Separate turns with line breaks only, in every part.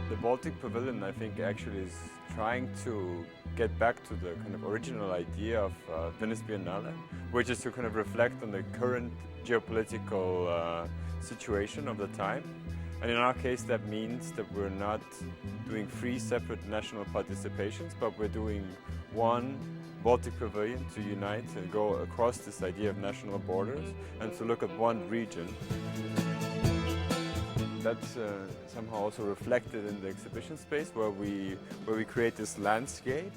The Baltic Pavilion, I think, actually is trying to get back to the kind of original idea of Venice Biennale, which is to kind of reflect on the current geopolitical situation of the time. And in our case, that means that we're not doing 3 separate national participations, but we're doing one Baltic Pavilion to unite and go across this idea of national borders and to look at one region. That's somehow also reflected in the exhibition space where we create this landscape,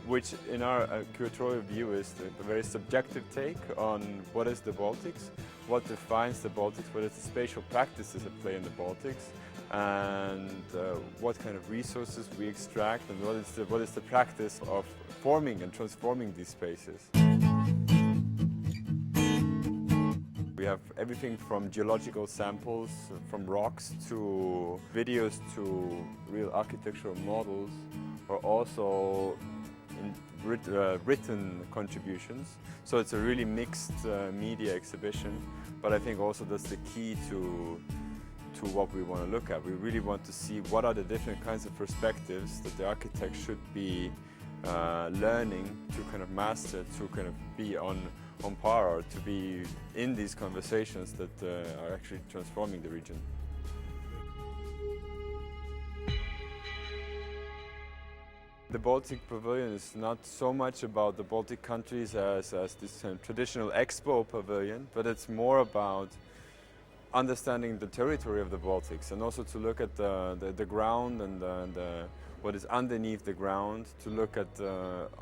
which in our curatorial view is the very subjective take on what is the Baltics, what defines the Baltics, what is the spatial practices at play in the Baltics, and what kind of resources we extract, and what is the practice of forming and transforming these spaces. We have everything from geological samples, from rocks to videos to real architectural models, or also written contributions. So it's a really mixed media exhibition, but I think also that's the key to what we want to look at. We really want to see what are the different kinds of perspectives that the architect should be learning to kind of master, to kind of be on par, or to be in these conversations that are actually transforming the region. The Baltic Pavilion is not so much about the Baltic countries as this traditional expo pavilion, but it's more about understanding the territory of the Baltics, and also to look at the ground and what is underneath the ground, to look at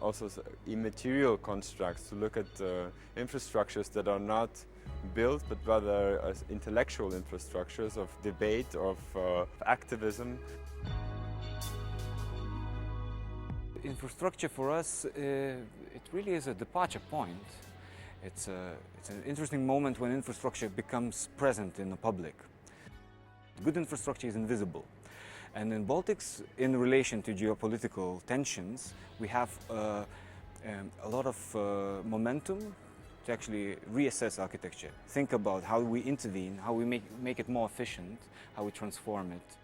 also immaterial constructs, to look at infrastructures that are not built but rather as intellectual infrastructures of debate, of activism.
Infrastructure for us, it really is a departure point. It's an interesting moment when infrastructure becomes present in the public. Good infrastructure is invisible. And in Baltics, in relation to geopolitical tensions, we have a lot of momentum to actually reassess architecture. Think about how we intervene, how we make it more efficient, how we transform it.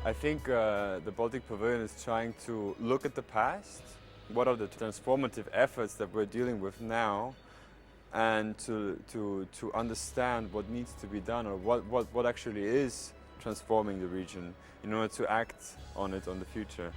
I think the Baltic Pavilion is trying to look at the past, what are the transformative efforts that we're dealing with now, and to understand what needs to be done, or what actually is transforming the region in order to act on it on the future.